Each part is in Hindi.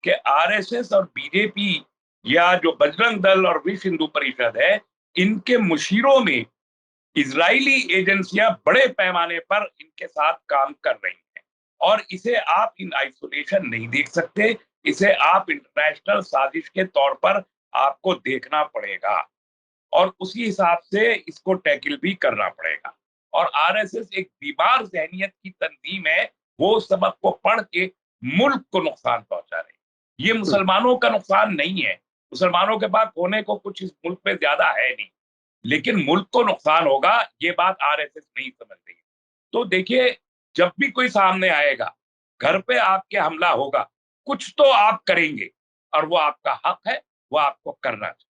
कि आरएसएस और बीजेपी या जो बजरंग दल और विश्व हिंदू परिषद है, इनके मुशीरों में इजरायली एजेंसियां बड़े पैमाने पर इनके साथ काम कर रही हैं। और इसे आप इन आइसोलेशन नहीं देख सकते, इसे आप इंटरनेशनल साजिश के तौर पर आपको देखना पड़ेगा और उसी हिसाब से इसको टैकल भी करना पड़ेगा। और आरएसएस एक बीमार जहनियत की तंजीम है, वो सबक को पढ़ के मुल्क को नुकसान पहुंचा रही है। ये मुसलमानों का नुकसान नहीं है, मुसलमानों के पास होने को कुछ इस मुल्क में ज्यादा है नहीं, लेकिन मुल्क को नुकसान होगा, ये बात आरएसएस नहीं समझ रही है। तो देखिए, जब भी कोई सामने आएगा, घर पे आपके हमला होगा, कुछ तो आप करेंगे और वो आपका हक है, वो आपको करना चाहिए।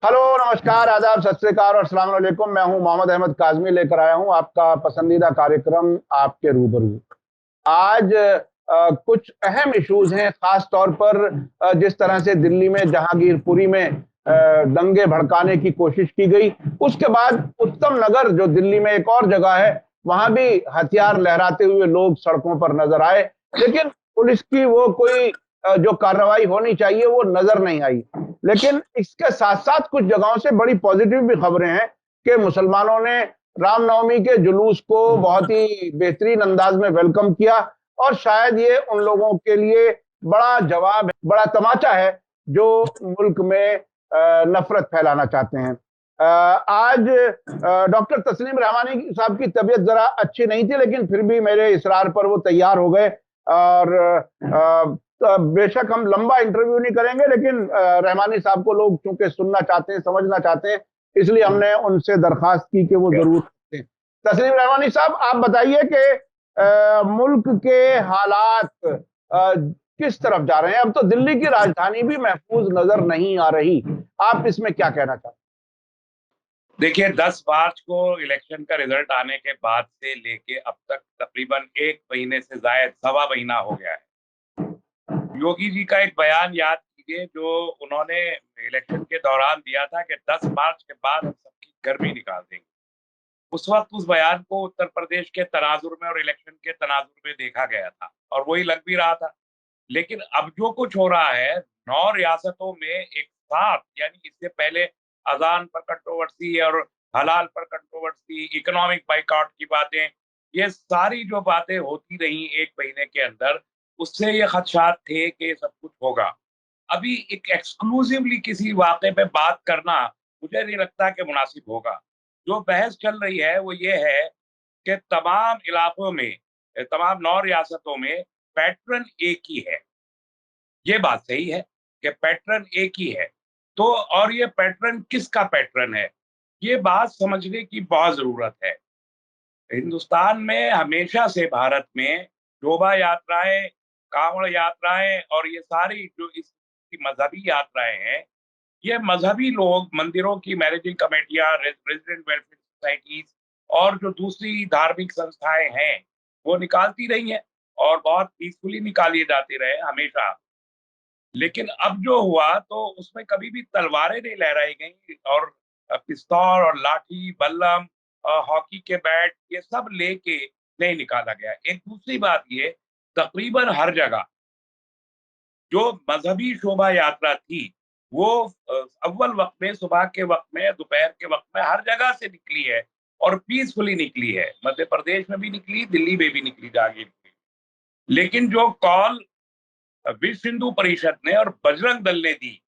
हेलो, नमस्कार, आदाब, सत श्री अकाल और अस्सलाम वालेकुम। मैं हूं मोहम्मद अहमद काज़मी, लेकर आया हूं आपका पसंदीदा कार्यक्रम आपके रूबरू। आज कुछ अहम इश्यूज हैं, खास तौर पर जिस तरह से दिल्ली में जहांगीरपुरी में दंगे भड़काने की कोशिश की गई, उसके बाद उत्तम नगर जो दिल्ली में एक और जगह है, वहां भी हथियार लहराते हुए लोग सड़कों पर नजर आए, लेकिन पुलिस की वो कोई जो कार्रवाई होनी चाहिए वो नजर नहीं आई। लेकिन इसके साथ साथ कुछ जगहों से बड़ी पॉजिटिव भी खबरें हैं कि मुसलमानों ने रामनवमी के जुलूस को बहुत ही बेहतरीन अंदाज में वेलकम किया और शायद ये उन लोगों के लिए बड़ा जवाब है, बड़ा तमाचा है जो मुल्क में नफरत फैलाना चाहते हैं। आज डॉक्टर तस्लीम रहमानी साहब की तबीयत जरा अच्छी नहीं थी, लेकिन फिर भी मेरे इसरार पर वो तैयार हो गए और बेशक हम लंबा इंटरव्यू नहीं करेंगे, लेकिन रहमानी साहब को लोग चूंकि सुनना चाहते हैं, समझना चाहते हैं, इसलिए हमने उनसे दरखास्त की कि वो जरूर दें। तस्लीम रहमानी साहब, आप बताइए कि मुल्क के हालात किस तरफ जा रहे हैं। अब तो दिल्ली की राजधानी भी महफूज नजर नहीं आ रही, आप इसमें क्या कहना चाहते हैं? देखिए, 10 मार्च को इलेक्शन का रिजल्ट आने के बाद से लेके अब तक तकरीबन 1 महीने से जायद, सवा महीना हो गया है। योगी जी का एक बयान याद कीजिए जो उन्होंने इलेक्शन के दौरान दिया था कि 10 मार्च के बाद हम सबकी गर्मी निकाल देंगे। उस वक्त उस बयान को उत्तर प्रदेश के तनाजुर में और इलेक्शन के तनाजुर में देखा गया था और वही लग भी रहा था। लेकिन अब जो कुछ हो रहा है 9 रियासतों में एक साथ, यानी इससे पहले अजान पर कंट्रोवर्सी और हलाल पर कंट्रोवर्सी, इकोनॉमिक बाइकआउट की बातें, ये सारी जो बातें होती रही 1 महीने के अंदर, उससे ये खदशात थे कि ये सब कुछ होगा। अभी एक एक्सक्लूसिवली किसी वाक़े पे बात करना मुझे नहीं लगता कि मुनासिब होगा। जो बहस चल रही है वो ये है कि तमाम इलाकों में, तमाम 9 रियासतों में पैटर्न एक ही है। ये बात सही है कि पैटर्न एक ही है। तो और ये पैटर्न किसका पैटर्न है? ये बात समझने की बहुत ज़रूरत है। हिंदुस्तान में हमेशा से भारत में शोभा यात्राएँ, कांवड़ यात्राएँ और ये सारी जो इस मज़हबी यात्राएँ हैं, ये मज़हबी लोग मंदिरों की मैनेजिंग कमेटियाँ, रेज़िडेंट वेलफेयर सोसाइटीज़ और जो दूसरी धार्मिक संस्थाएँ हैं, वो निकालती रही हैं और बहुत पीसफुली निकाली जाती रहे हमेशा। लेकिन अब जो हुआ तो उसमें कभी भी तलवारें नहीं लहराई गई और पिस्तौल और लाठी, बल्लम, हॉकी के बैट, ये सब लेके नहीं निकाला गया। एक दूसरी बात ये, तकरीबन हर जगह जो मजहबी शोभा यात्रा थी, वो अव्वल वक्त में, सुबह के वक्त में, दोपहर के वक्त में हर जगह से निकली है और पीसफुली निकली है। मध्य प्रदेश में भी निकली, दिल्ली में भी निकली, जाके निकली। लेकिन जो कॉल विश्व हिंदू परिषद ने और बजरंग दल ने दी,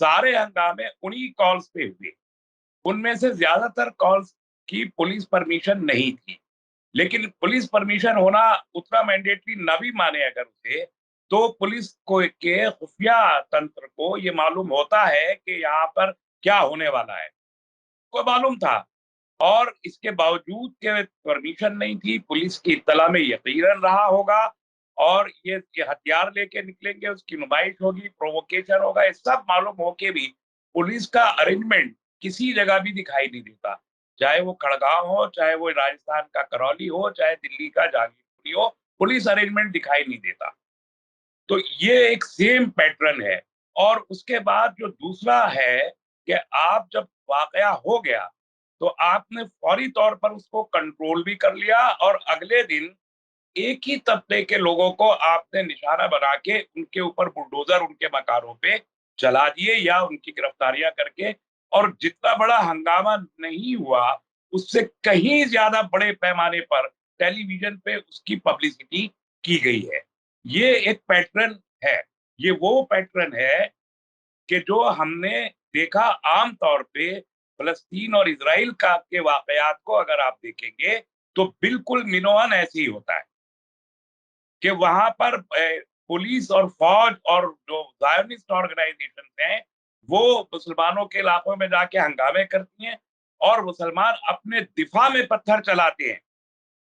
सारे हंगामे उन्हीं कॉल्स पे हुए। उनमें से ज्यादातर कॉल्स की पुलिस परमिशन नहीं थी, लेकिन पुलिस परमिशन होना उतना मैंडेटरी न भी माने अगर उसे, तो पुलिस को के खुफिया तंत्र को ये मालूम होता है कि यहाँ पर क्या होने वाला है, को मालूम था। और इसके बावजूद के परमिशन नहीं थी, पुलिस की इत्तला में यकीनन रहा होगा और ये हथियार लेके निकलेंगे, उसकी नुमाइश होगी, प्रोवोकेशन होगा, ये सब मालूम होके भी पुलिस का अरेंजमेंट किसी जगह भी दिखाई नहीं देता। चाहे वो खड़गांव हो, चाहे वो राजस्थान का करौली हो, चाहे दिल्ली का जहांगीरपुरी हो, पुलिस अरेंजमेंट दिखाई नहीं देता। तो ये एक सेम पैटर्न है और उसके बाद जो दूसरा है कि आप जब वाकया हो गया तो आपने फौरी तौर पर उसको कंट्रोल भी कर लिया और अगले दिन एक ही तबके के लोगों को आपने निशाना बना के उनके ऊपर बुलडोजर उनके मकानों पे चला दिए या उनकी गिरफ्तारियां करके, और जितना बड़ा हंगामा नहीं हुआ उससे कहीं ज्यादा बड़े पैमाने पर टेलीविजन पे उसकी पब्लिसिटी की गई है। ये एक पैटर्न है, ये वो पैटर्न है कि जो हमने देखा आम तौर पे फलस्तीन और इजराइल का के वाकयात को अगर आप देखेंगे तो बिल्कुल मिनोअन ऐसे ही होता है कि वहां पर पुलिस और फौज और जो जायोनिस्ट ऑर्गेनाइजेशन हैं वो मुसलमानों के इलाकों में जाके हंगामे करती हैं और मुसलमान अपने दिफा में पत्थर चलाते हैं।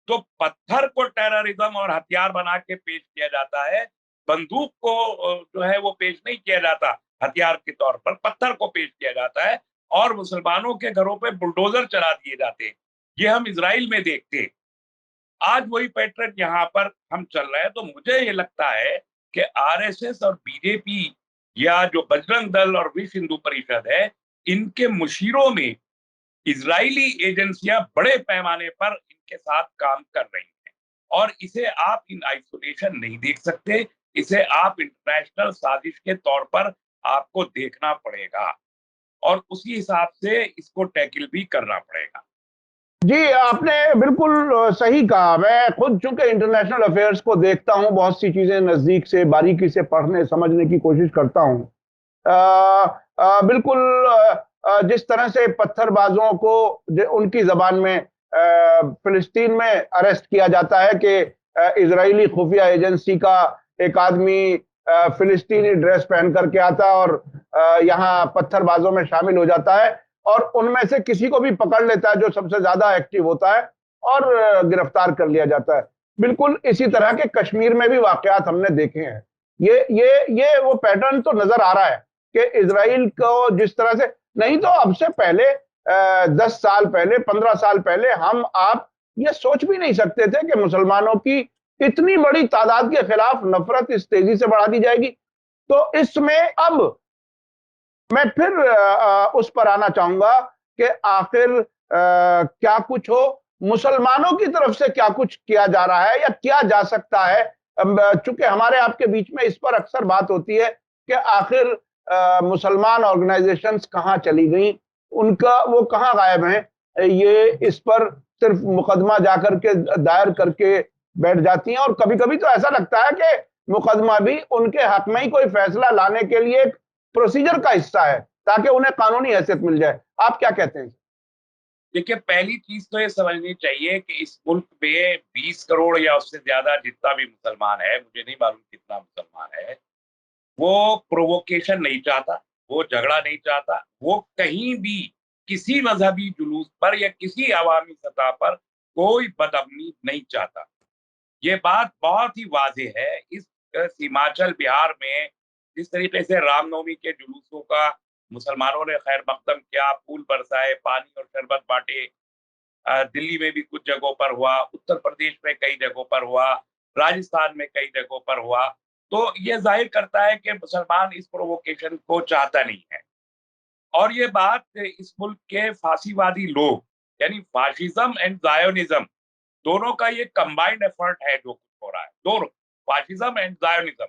तो पत्थर को टेररिज्म और हथियार बना के पेश किया जाता है, बंदूक को जो है वो पेश नहीं किया जाता हथियार के तौर पर, पत्थर को पेश किया जाता है और मुसलमानों के घरों पे बुलडोजर चला दिए जाते हैं। ये हम इजराइल में देखते हैं। आज वही पैटर्न यहाँ पर हम चल रहे हैं। तो मुझे ये लगता है कि आरएसएस और बीजेपी या जो बजरंग दल और विश्व हिंदू परिषद है, इनके मुशीरों में इजरायली एजेंसियां बड़े पैमाने पर इनके साथ काम कर रही हैं और इसे आप इन आइसोलेशन नहीं देख सकते, इसे आप इंटरनेशनल साजिश के तौर पर आपको देखना पड़ेगा और उसी हिसाब से इसको टैकल भी करना पड़ेगा। जी, आपने बिल्कुल सही कहा। मैं खुद चूंकि इंटरनेशनल अफेयर्स को देखता हूं, बहुत सी चीजें नजदीक से बारीकी से पढ़ने समझने की कोशिश करता हूं। बिल्कुल जिस तरह से पत्थरबाजों को उनकी जबान में फिलिस्तीन में अरेस्ट किया जाता है कि इजरायली खुफिया एजेंसी का एक आदमी फिलिस्तीनी ड्रेस पहन करके आता और यहाँ पत्थरबाजों में शामिल हो जाता है और उनमें से किसी को भी पकड़ लेता है जो सबसे ज्यादा एक्टिव होता है और गिरफ्तार कर लिया जाता है। बिल्कुल इसी तरह के कश्मीर में भी वाकयात हमने देखे हैं। ये वो पैटर्न तो नजर आ रहा है कि इजराइल को जिस तरह से, नहीं तो अब से पहले 10 साल पहले 15 साल पहले हम आप ये सोच भी नहीं सकते थे कि मुसलमानों की इतनी बड़ी तादाद के खिलाफ नफरत इस तेजी से बढ़ा दी जाएगी। तो इसमें अब मैं फिर उस पर आना चाहूंगा कि आखिर क्या कुछ हो, मुसलमानों की तरफ से क्या कुछ किया जा रहा है या किया जा सकता है। चूंकि हमारे आपके बीच में इस पर अक्सर बात होती है कि आखिर मुसलमान ऑर्गेनाइजेशंस कहाँ चली गई, उनका वो कहाँ गायब हैं। ये इस पर सिर्फ मुकदमा जाकर के दायर करके बैठ जाती हैं और कभी कभी तो ऐसा लगता है कि मुकदमा भी उनके हक में ही कोई फैसला लाने के लिए प्रोसीजर का हिस्सा है ताकि उन्हें कानूनी हैसियत मिल जाए। आप क्या कहते हैं? देखिए, पहली चीज तो ये समझनी चाहिए कि इस मुल्क में 20 करोड़ या उससे ज्यादा जितना भी मुसलमान है, मुझे नहीं मालूम कितना मुसलमान है, वो प्रोवोकेशन नहीं चाहता, वो झगड़ा नहीं चाहता, वो कहीं भी किसी मजहबी जुलूस पर या किसी अवामी सतह पर कोई बदअमनी नहीं चाहता। ये बात बहुत ही वाज़ेह है। इस हिमाचल, बिहार में जिस तरीके से रामनवमी के जुलूसों का मुसलमानों ने खैर मकदम किया, फूल बरसाए, पानी और शरबत बाँटे, दिल्ली में भी कुछ जगहों पर हुआ, उत्तर प्रदेश में कई जगहों पर हुआ, राजस्थान में कई जगहों पर हुआ। तो ये ज़ाहिर करता है कि मुसलमान इस प्रोवोकेशन को चाहता नहीं है। और ये बात इस मुल्क के फासीवादी लोग, यानी फाशिज्म एंड ज़ायोनिज़्म, दोनों का ये कंबाइंड एफर्ट है जो कुछ हो रहा है। दोनों, फाशिज्म एंड ज़ायोनिज़्म,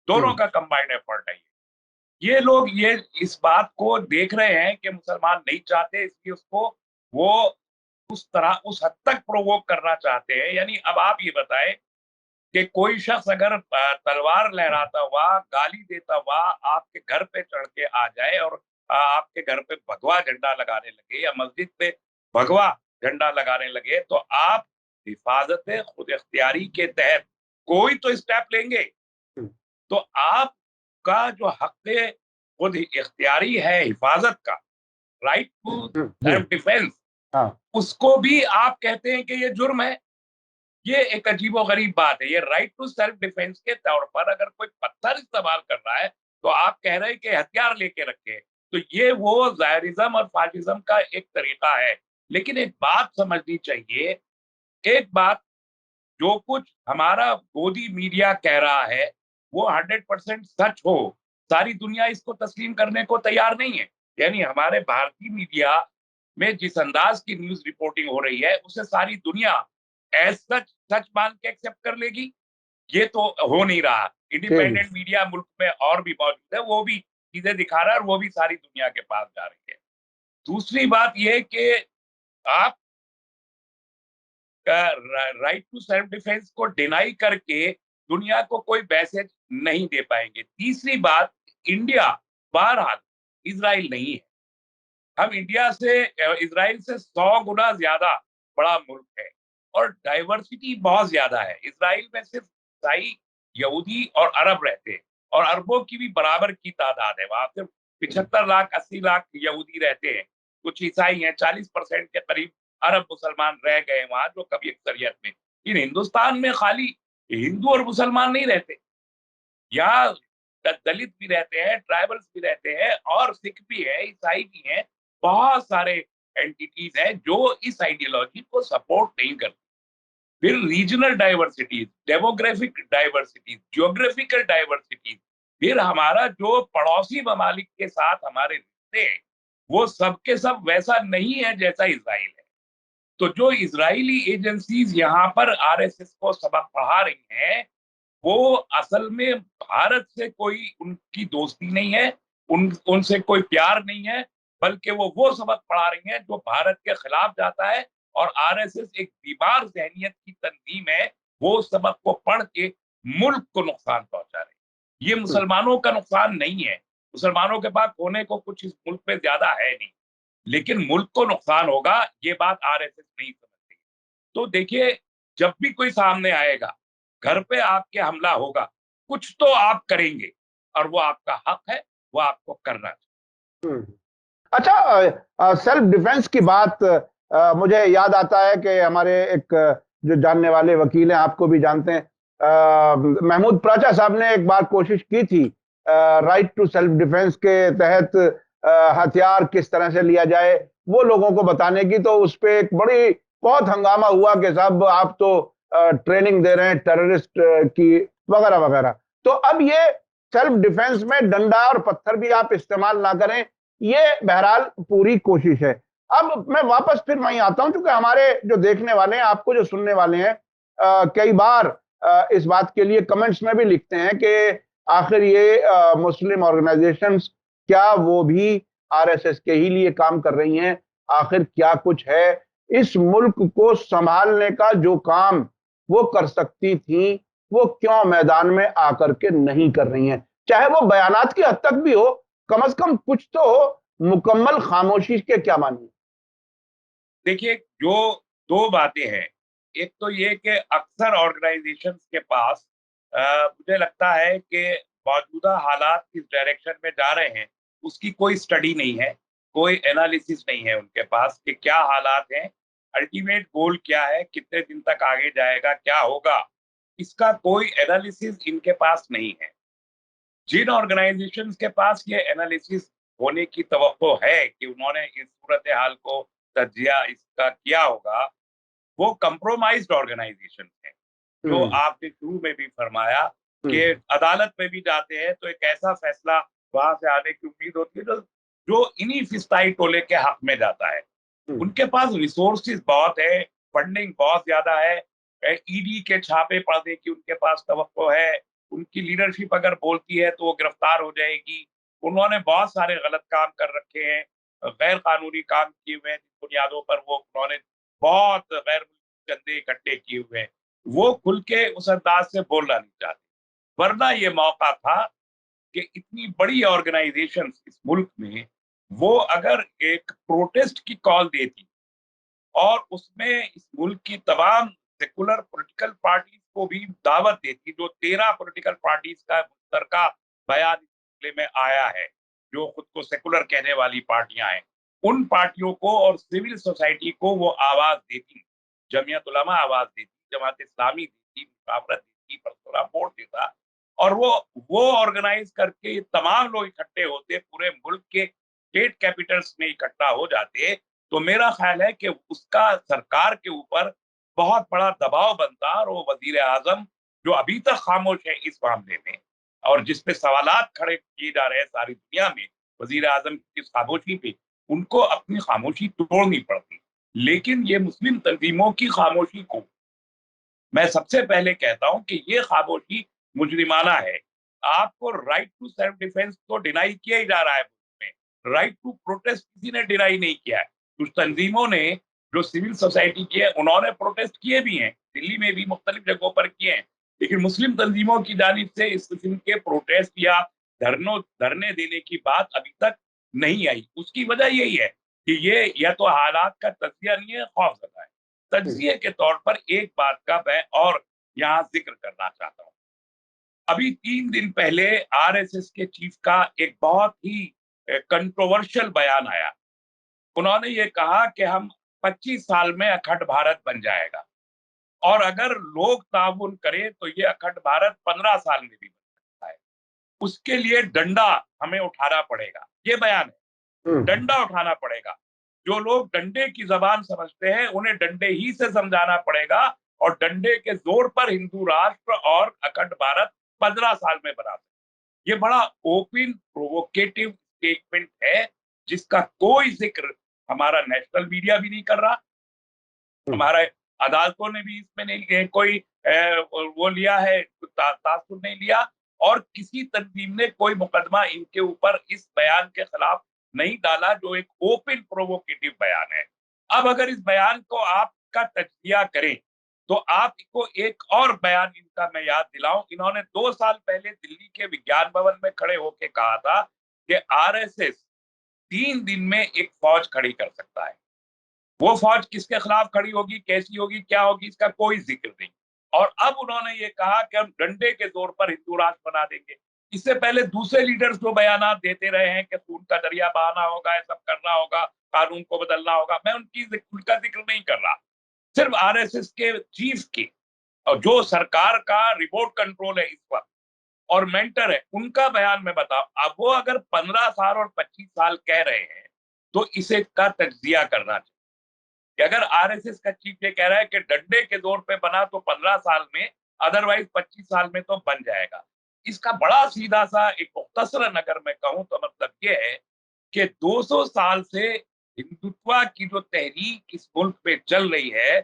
दोनों का कंबाइंड एफर्ट है ये। लोग ये इस बात को देख रहे हैं कि मुसलमान नहीं चाहते, इसलिए उसको वो उस तरह उस हद तक प्रोवोक करना चाहते हैं। यानी अब आप ये बताएं कि कोई शख्स अगर तलवार लहराता हुआ, गाली देता हुआ आपके घर पे चढ़ के आ जाए और आपके घर पे भगवा झंडा लगाने लगे या मस्जिद पे भगवा झंडा लगाने लगे, तो आप हिफाजत खुद इख्तियारी के तहत कोई तो स्टेप लेंगे। तो आपका जो हक खुद इख्तियारी है हिफाजत का, राइट टू जी। सेल्फ डिफेंस, हाँ। उसको भी आप कहते हैं कि ये जुर्म है। ये एक अजीबो-गरीब बात है। ये राइट टू सेल्फ डिफेंस के तौर पर अगर कोई पत्थर इस्तेमाल कर रहा है, तो आप कह रहे हैं कि हथियार लेके रखे। तो ये वो ज़ायरिज़्म और फाशिज़्म का एक तरीका है। लेकिन एक बात समझनी चाहिए, एक बात, जो कुछ हमारा गोदी मीडिया कह रहा है, वो 100% सच हो, सारी दुनिया इसको तस्लीम करने को तैयार नहीं है। यानी हमारे भारतीय मीडिया में जिस अंदाज की न्यूज रिपोर्टिंग हो रही है, उसे सारी दुनिया एज सच सच मान के एक्सेप्ट कर लेगी, ये तो हो नहीं रहा। इंडिपेंडेंट मीडिया मुल्क में और भी मौजूद है, वो भी चीजें दिखा रहा है और वो भी सारी दुनिया के पास जा रही है। दूसरी बात यह कि आप राइट टू सेल्फ डिफेंस को डिनाई करके दुनिया को कोई मैसेज नहीं दे पाएंगे। तीसरी बात, इंडिया बहरहाल इजराइल नहीं है। हम इंडिया से इजराइल से 100 गुना ज्यादा बड़ा मुल्क है और डाइवर्सिटी बहुत ज्यादा है। इजराइल में सिर्फ ईसाई, यहूदी और अरब रहते हैं और अरबों की भी बराबर की तादाद है। वहां सिर्फ 75 लाख 80 लाख यहूदी रहते हैं, कुछ ईसाई हैं, 40% के करीब अरब मुसलमान रह गए वहां, जो कभी अक्सरियत में। इन हिंदुस्तान में खाली हिंदू और मुसलमान नहीं रहते, यहाँ दलित भी रहते हैं, ट्राइबल्स भी रहते हैं और सिख भी है, ईसाई भी हैं। बहुत सारे एंटिटीज हैं जो इस आइडियोलॉजी को सपोर्ट नहीं करते। फिर regional diversities, demographic diversities, geographical diversities, फिर हमारा जो पड़ोसी ममालिक के साथ हमारे रिश्ते हैं, वो सबके सब वैसा नहीं है जैसा इजराइल है। तो जो इजरायली एजेंसीज यहाँ पर आरएसएस को सबक पढ़ा रही हैं, वो असल में भारत से कोई उनकी दोस्ती नहीं है, उनसे कोई प्यार नहीं है, बल्कि वो सबक पढ़ा रही हैं जो भारत के खिलाफ जाता है। और आरएसएस एक बीमार जहनियत की तंजीम है, वो सबक को पढ़ के मुल्क को नुकसान पहुंचा रहे हैं। ये मुसलमानों का नुकसान नहीं है, मुसलमानों के पास होने को कुछ इस मुल्क में ज्यादा है नहीं, लेकिन मुल्क को नुकसान होगा, ये बात आरएसएस नहीं समझती। तो देखिए, जब भी कोई सामने आएगा, घर पे आपके हमला होगा, कुछ तो आप करेंगे और वो आपका हक है, वो आपको करना चाहिए। अच्छा, सेल्फ डिफेंस की बात मुझे याद आता है कि हमारे एक जो जानने वाले वकील हैं, आपको भी जानते हैं, महमूद प्राचा साहब ने एक बार कोशिश की थी राइट टू सेल्फ डिफेंस के तहत हथियार किस तरह से लिया जाए वो लोगों को बताने की, तो उस पर एक बहुत हंगामा हुआ कि साहब आप तो ट्रेनिंग दे रहे हैं टेररिस्ट की वगैरह वगैरह। तो अब ये सेल्फ डिफेंस में डंडा और पत्थर भी आप इस्तेमाल ना करें, ये बहरहाल पूरी कोशिश है। अब मैं वापस फिर वहीं आता हूं, क्योंकि हमारे जो देखने वाले हैं, आपको जो सुनने वाले हैं, कई बार इस बात के लिए कमेंट्स में भी लिखते हैं कि आखिर ये मुस्लिम ऑर्गेनाइजेशंस क्या वो भी आरएसएस के ही लिए काम कर रही हैं? आखिर क्या कुछ है? इस मुल्क को संभालने का जो काम वो कर सकती थी, वो क्यों मैदान में आकर के नहीं कर रही हैं? चाहे वो बयानात की हद तक भी हो, कम से कम कुछ तो हो। मुकम्मल खामोशी के क्या मानिए? देखिए, जो दो बातें हैं, एक तो ये कि अक्सर ऑर्गेनाइजेशंस के पास मुझे लगता है कि मौजूदा हालात किस डायरेक्शन में जा रहे हैं, उसकी कोई स्टडी नहीं है, कोई एनालिसिस नहीं है उनके पास कि क्या हालात हैं, अल्टीमेट गोल क्या है, कितने दिन तक आगे जाएगा, क्या होगा, इसका कोई एनालिसिस इनके पास नहीं है। जिन ऑर्गेनाइजेशंस के पास ये एनालिसिस होने की तवक्को है कि उन्होंने इस सूरत हाल को तजिया इसका किया होगा, वो कंप्रोमाइज्ड ऑर्गेनाइजेशन है। जो आपने शुरू में भी फरमाया कि अदालत में भी जाते हैं तो एक ऐसा फैसला वहां से आने की उम्मीद होती है जो इन्हीं फिस्ताई टोले के हक में जाता है। उनके पास रिसोर्सेज बहुत है, फंडिंग बहुत ज्यादा है, ईडी के छापे पड़ने की उनके पास तवक्को है, उनकी लीडरशिप अगर बोलती है तो वो गिरफ्तार हो जाएगी। उन्होंने बहुत सारे गलत काम कर रखे हैं, गैर कानूनी काम किए हुए हैं, जिन बुनियादों पर वो उन्होंने बहुत गैर चंदे इकट्ठे किए हुए हैं, वो खुल के उस अंदाज से बोलना नहीं चाहते। वरना ये मौका था कि इतनी बड़ी ऑर्गेनाइजेशन इस मुल्क में वो अगर एक प्रोटेस्ट की कॉल देती और उसमें इस मुल्क की तमाम सेकुलर पॉलिटिकल पार्टीज को भी दावत देती, जो 13 पॉलिटिकल पार्टीज का मुश्तरका बयान इस में आया है, जो खुद को सेकुलर कहने वाली पार्टियां हैं, उन पार्टियों को और सिविल सोसाइटी को वो आवाज देती, जमीयत उलमा आवाज देती, जमात इस्लामी देती, मुशावरत देती, परसोरा बोर्ड देता, और वो ऑर्गेनाइज करके ये तमाम लोग इकट्ठे होते, पूरे मुल्क के स्टेट कैपिटल्स में इकट्ठा हो जाते, तो मेरा ख्याल है कि उसका सरकार के ऊपर बहुत बड़ा दबाव बनता और वो वजीर आजम जो अभी तक खामोश है इस मामले में, और जिस पे सवालात खड़े किए जा रहे हैं सारी दुनिया में वजीर आजम की खामोशी पे, उनको अपनी खामोशी तोड़नी पड़ती। लेकिन ये मुस्लिम तंजीमों की खामोशी को मैं सबसे पहले कहता हूं कि ये खामोशी मुजरिमाना है। आपको राइट टू सेल्फ डिफेंस तो डिनाई किया ही जा रहा है, में राइट टू प्रोटेस्ट किसी ने डिनाई नहीं किया है। कुछ तंजीमों ने, जो सिविल सोसाइटी की है, उन्होंने प्रोटेस्ट किए भी हैं, दिल्ली में भी मुख्तलिफ जगहों पर किए हैं। लेकिन मुस्लिम तंजीमों की जानिब से इस किस्म के प्रोटेस्ट या धरने देने की बात अभी तक नहीं आई। उसकी वजह यही है कि ये या तो हालात का तजिया नहीं है, खौफजदा है। तजिए के तौर पर एक बात का मैं और यहाँ जिक्र करना चाहता हूँ। अभी 3 दिन पहले आरएसएस के चीफ का एक बहुत ही कंट्रोवर्शियल बयान आया। उन्होंने ये कहा कि हम 25 साल में अखंड भारत बन जाएगा और अगर लोग ताउन करें तो ये अखंड भारत 15 साल में भी बन सकता है। उसके लिए डंडा हमें उठाना पड़ेगा, ये बयान है। डंडा उठाना पड़ेगा। जो लोग डंडे की जबान समझते हैं उन्हें डंडे ही से समझाना पड़ेगा और डंडे के जोर पर हिंदू राष्ट्र और अखंड भारत 15 साल में बना सकते। ये बड़ा ओपन प्रोवोकेटिव स्टेटमेंट है जिसका कोई जिक्र हमारा नेशनल मीडिया भी नहीं कर रहा, हमारे अदालतों ने भी इसमें नहीं कोई वो लिया है, तासुर नहीं लिया, और किसी तंजीम ने कोई मुकदमा इनके ऊपर इस बयान के खिलाफ नहीं डाला जो एक ओपन प्रोवोकेटिव बयान है। अब अगर इस बयान को आपका तज्जिया करें तो आपको एक और बयान इनका मैं याद दिलाऊं। इन्होंने 2 साल पहले दिल्ली के विज्ञान भवन में खड़े होकर कहा था कि आरएसएस 3 दिन में एक फौज खड़ी कर सकता है। वो फौज किसके खिलाफ खड़ी होगी, कैसी होगी, क्या होगी, इसका कोई जिक्र नहीं। और अब उन्होंने ये कहा कि हम डंडे के जोर पर हिंदू राष्ट्र बना देंगे। इससे पहले दूसरे लीडर्स जो बयान देते रहे हैं कि खून का दरिया बहाना होगा, ये सब करना होगा, कानून को बदलना होगा, मैं उनका जिक्र नहीं कर रहा। सिर्फ आरएसएस के चीफ की, और जो सरकार का रिमोट कंट्रोल है इस वक्त और मेंटर है, उनका बयान में बताओ। अब वो अगर 15 साल और 25 साल कह रहे हैं तो इसे का तज्जिया करना चाहिए कि अगर आरएसएस का चीफ ये कह रहा है कि डंडे के जोर पे बना तो 15 साल में, अदरवाइज 25 साल में तो बन जाएगा। इसका बड़ा सीधा सा एक मुख्तसरन अगर मैं कहूं तो मतलब ये है कि 200 साल से हिंदुत्व की जो तहरीक इस मुल्क पे चल रही है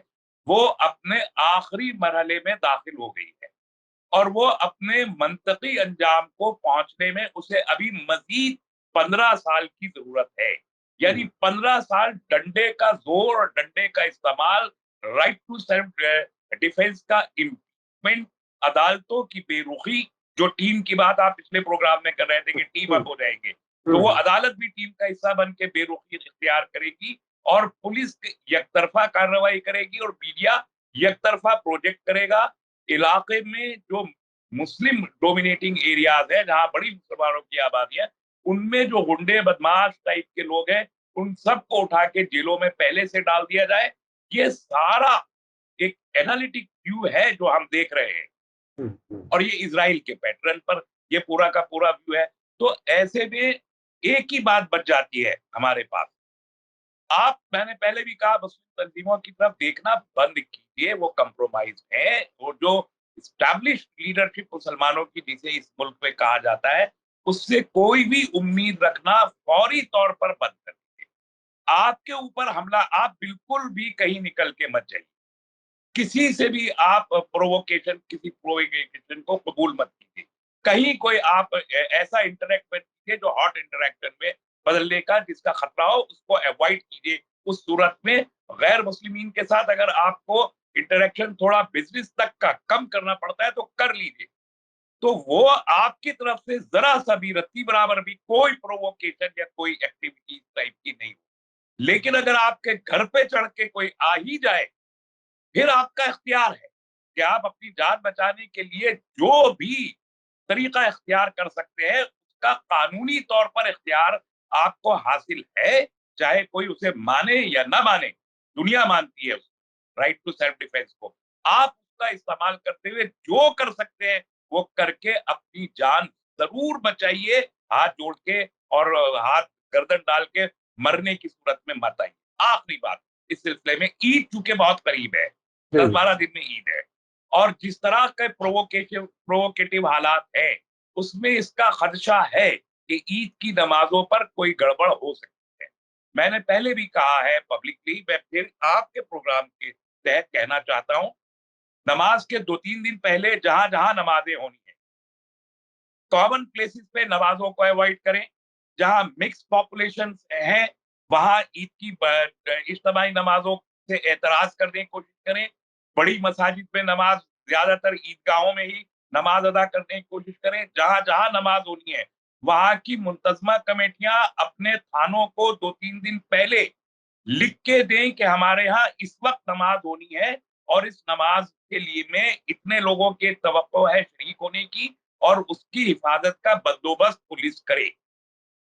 वो अपने आखिरी मरहले में दाखिल हो गई है और वो अपने मंतकी अंजाम को पहुंचने में उसे अभी मजीद 15 साल की जरूरत है। यानी 15 साल डंडे का जोर और डंडे का इस्तेमाल, राइट टू सेल्फ डिफेंस का इम्प्लीमेंट, अदालतों की बेरुखी, जो टीम की बात आप पिछले प्रोग्राम में कर रहे थे कि टीम अप हो जाएंगे, तो वो अदालत भी टीम का हिस्सा बन के बेरुखी इख्तियार करेगी और पुलिस यकतरफा कार्रवाई करेगी और मीडिया यकतरफा प्रोजेक्ट करेगा। इलाके में जो मुस्लिम डोमिनेटिंग एरियाज है, जहां बड़ी मुसलमानों की आबादी है, उनमें जो गुंडे बदमाश टाइप के लोग हैं उन सबको उठा के जेलों में पहले से डाल दिया जाए। ये सारा एक एनालिटिक व्यू है जो हम देख रहे हैं और ये इजराइल के पैटर्न पर ये पूरा का पूरा व्यू है। तो ऐसे में एक ही बात बच जाती है हमारे पास, मैंने पहले भी कहा, मुस्लिम तंजीमों की तरफ देखना बंद कीजिए, वो कंप्रोमाइज है। वो जो स्टैब्लिश लीडरशिप मुसलमानों की जिसे इस मुल्क में कहा जाता है, उससे कोई भी उम्मीद रखना फौरी तौर पर बंद कर दीजिए। आपके ऊपर हमला, आप बिल्कुल भी कहीं निकल के मत जाइए, किसी से भी आप किसी प्रोवोकेशन को कबूल मत कीजिए। कहीं कोई आप ऐसा इंटरेक्ट मत कीजिए जो हॉट इंटरेक्शन में बदलने का जिसका खतरा हो, उसको अवॉइड कीजिए। उस सूरत में गैर मुस्लिमीन के साथ अगर आपको इंटरेक्शन थोड़ा बिजनेस तक का कम करना पड़ता है तो कर लीजिए। तो वो आपकी तरफ से जरा सा भी रत्ती बराबर भी कोई प्रोवोकेशन या कोई एक्टिविटी टाइप की नहीं हो। लेकिन अगर आपके घर पे चढ़ के कोई आ ही जाए, फिर आपका इख्तियार है कि आप अपनी जान बचाने के लिए जो भी तरीका इख्तियार कर सकते हैं, उसका कानूनी तौर पर इख्तियार आपको हासिल है, चाहे कोई उसे माने या ना माने। दुनिया मानती है उसको, राइट टू सेल्फ डिफेंस को। आप उसका इस्तेमाल करते हुए जो कर सकते हैं वो करके अपनी जान जरूर बचाइए, हाथ जोड़ के और हाथ गर्दन डाल के मरने की सूरत में मत आइए। आखिरी बात इस सिलसिले में, ईद चूंकि बहुत करीब है, 10-12 दिन में ईद है, और जिस तरह के प्रोवोकेटिव हालात है उसमें इसका खदशा है कि ईद की नमाजों पर कोई गड़बड़ हो सकती है। मैंने पहले भी कहा है पब्लिकली, मैं फिर आपके प्रोग्राम के तहत कहना चाहता हूं, नमाज के 2-3 दिन पहले जहां जहां नमाजें होनी है, कॉमन प्लेसेस पे नमाजों को अवॉइड करें। जहां मिक्स पॉपुलेशन है वहां ईद की इज्तिमाई नमाजों से एतराज करने की कोशिश करें। बड़ी मसाजिद में नमाज, ज्यादातर ईदगाहों में ही नमाज अदा करने की कोशिश करें। जहां जहां नमाज होनी है वहां की मुंतजमा कमेटियां अपने थानों को 2-3 दिन पहले लिख के दें कि हमारे यहाँ इस वक्त नमाज होनी है और इस नमाज के लिए में इतने लोगों के तवक्को है शरीक होने की, और उसकी हिफाजत का बंदोबस्त पुलिस करे।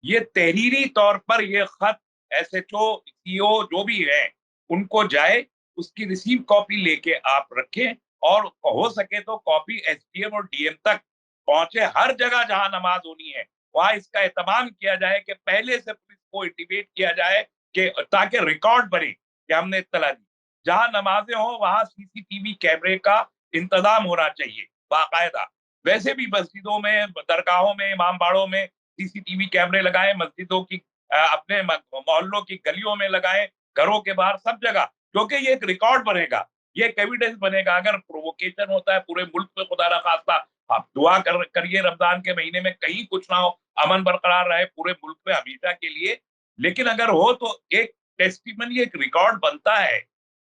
ये तहरीरी तौर पर ये खत एसएचओ, सीओ जो भी है उनको जाए, उसकी रिसीव कॉपी लेके आप रखें, और हो सके तो कॉपी एसडीएम और डीएम तक पहुंचे। हर जगह जहां नमाज होनी है वहां इसका एहतमाम किया जाए कि पहले से पुलिस को इंटीमेट किया जाए कि ताकि रिकॉर्ड बने कि हमने इत्तला दी। जहां नमाजें हो वहां सीसीटीवी कैमरे का इंतजाम होना चाहिए बाकायदा। वैसे भी मस्जिदों में, दरगाहों में, इमाम बाड़ों में सीसीटीवी कैमरे लगाए, मस्जिदों की अपने मोहल्लों की गलियों में लगाए, घरों के बाहर, सब जगह, क्योंकि ये एक रिकॉर्ड बनेगा, ये एक एविडेंस बनेगा। अगर प्रोवोकेशन होता है पूरे मुल्क में, खुदा ना खास्ता, आप दुआ करिए रमजान के महीने में कहीं कुछ ना हो, अमन बरकरार रहे पूरे मुल्क में हमेशा के लिए। लेकिन अगर हो तो एक टेस्टिमनी, एक रिकॉर्ड बनता है,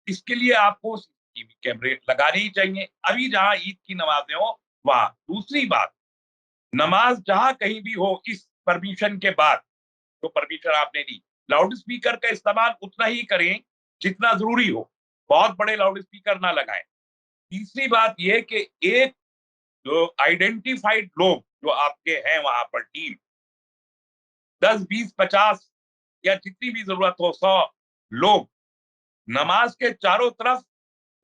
इसके लिए आपको सीसीटीवी कैमरे लगाने ही चाहिए अभी जहां ईद की नमाजें हो वहां। दूसरी बात, नमाज जहां कहीं भी हो, इस परमिशन के बाद जो परमिशन आपने दी, लाउड स्पीकर का इस्तेमाल उतना ही करें जितना जरूरी हो, बहुत बड़े लाउड स्पीकर ना लगाएं। तीसरी बात यह कि एक जो आइडेंटिफाइड लोग जो आपके हैं वहां पर, टीम 10, 20, 50 या जितनी भी जरूरत हो, 100 लोग नमाज के चारों तरफ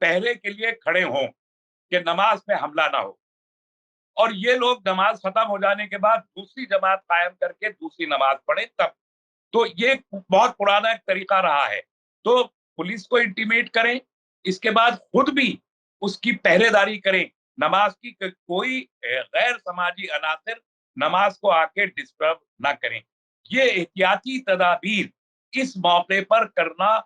पहरे के लिए खड़े हों कि नमाज पे हमला ना हो, और ये लोग नमाज खत्म हो जाने के बाद दूसरी जमात कायम करके दूसरी नमाज पढ़े तब। तो ये बहुत पुराना एक तरीका रहा है। तो पुलिस को इंटीमेट करें, इसके बाद खुद भी उसकी पहरेदारी करें नमाज की, कोई गैर समाजी अनासिर नमाज को आके डिस्टर्ब ना करें। ये एहतियाती तदाबीर इस मौके पर करना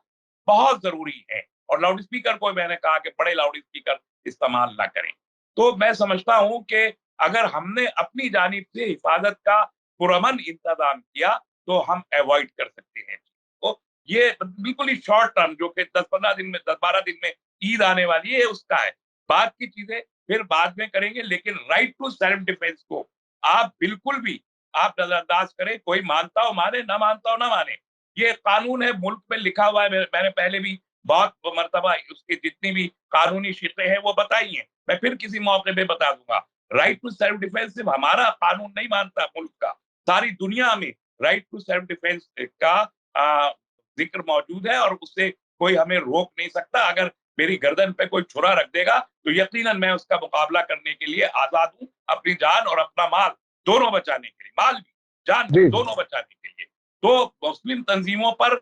बहुत जरूरी है, और लाउड स्पीकर को मैंने कहा कि बड़े लाउड स्पीकर इस्तेमाल ना करें। तो मैं समझता हूं कि अगर हमने अपनी जानिब से हिफाजत का पुरअमन इंतजाम किया तो हम अवॉइड कर सकते हैं। तो ये बिल्कुल ही शॉर्ट टर्म, जो कि 10-15 दिन में, 10-12 दिन में ईद आने वाली है, उसका है। बाद की चीजें फिर बाद में करेंगे, लेकिन राइट टू सेल्फ डिफेंस को आप बिल्कुल भी आप नजरअंदाज करें। कोई मानता हो माने, ना मानता हो ना माने, ये कानून है, मुल्क में लिखा हुआ है। मैंने पहले भी बहुत मर्तबा उसकी जितनी भी कानूनी शिक़ें हैं वो बताई हैं, मैं फिर किसी मौके पे बता दूंगा। राइट टू सेल्फ डिफेंस सिर्फ हमारा कानून नहीं मानता मुल्क का, सारी दुनिया में राइट टू सेल्फ डिफेंस का जिक्र मौजूद है, और उससे कोई हमें रोक नहीं सकता। अगर मेरी गर्दन पे कोई छुरा रख देगा तो यकीनन मैं उसका मुकाबला करने के लिए आजाद हूं, अपनी जान और अपना माल दोनों बचाने के लिए, माल भी जान भी जी जी। दोनों बचाने के लिए। तो मुस्लिम तंजीमों पर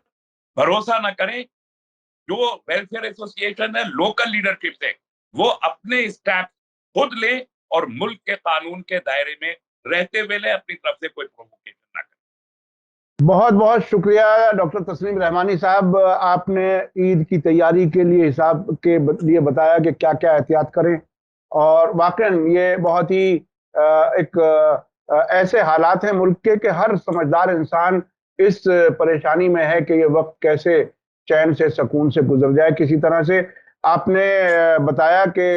भरोसा न करें। जो वेलफेयर एसोसिएशन है, लोकल लीडरशिप है, वो अपने स्टेप खुद ले और मुल्क के कानून के दायरे में रहते हुए ले, अपनी तरफ से कोई प्रोवोकेशन ना करें। बहुत बहुत शुक्रिया डॉक्टर तस्लीम रहमानी साहब, आपने ईद की तैयारी के लिए हिसाब के लिए बताया कि क्या क्या एहतियात करें, और वाकई ये बहुत ही एक ऐसे हालात हैं मुल्क के कि हर समझदार इंसान इस परेशानी में है कि ये वक्त कैसे चैन से, सुकून से गुजर जाए किसी तरह से। आपने बताया कि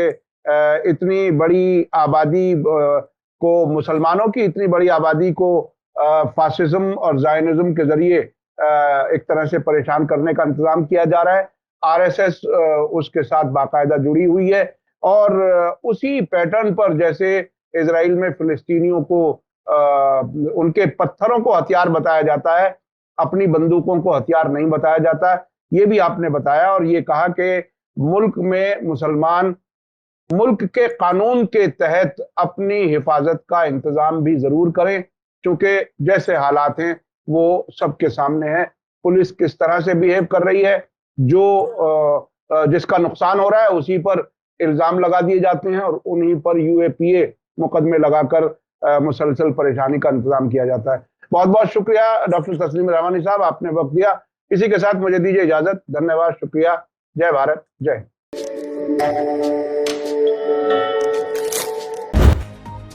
इतनी बड़ी आबादी को, मुसलमानों की इतनी बड़ी आबादी को फासिज्म और जायनिज्म के जरिए एक तरह से परेशान करने का इंतजाम किया जा रहा है। आरएसएस उसके साथ बाकायदा जुड़ी हुई है, और उसी पैटर्न पर जैसे इजराइल में फिलिस्तीनियों को उनके पत्थरों को हथियार बताया जाता है, अपनी बंदूकों को हथियार नहीं बताया जाता। ये भी आपने बताया, और ये कहा कि मुल्क में मुसलमान मुल्क के कानून के तहत अपनी हिफाजत का इंतजाम भी जरूर करें, क्योंकि जैसे हालात हैं वो सबके सामने है। पुलिस किस तरह से बिहेव कर रही है, जो जिसका नुकसान हो रहा है उसी पर इल्जाम लगा दिए जाते हैं, और उन्हीं पर यूएपीए मुकदमे लगाकर मुसलसल परेशानी का इंतजाम किया जाता है। बहुत बहुत शुक्रिया डॉक्टर तस्लीम रहमानी साहब, आपने वक्त दिया। इसी के साथ मुझे दीजिए इजाजत। धन्यवाद, शुक्रिया। जय भारत, जय।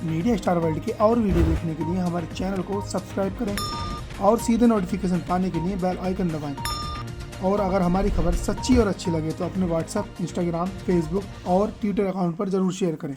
मीडिया स्टार वर्ल्ड के और वीडियो देखने के लिए हमारे चैनल को सब्सक्राइब करें और सीधे नोटिफिकेशन पाने के लिए बेल आइकन दबाएं। और अगर हमारी खबर सच्ची और अच्छी लगे तो अपने व्हाट्सएप, इंस्टाग्राम, फेसबुक और ट्विटर अकाउंट पर ज़रूर शेयर करें।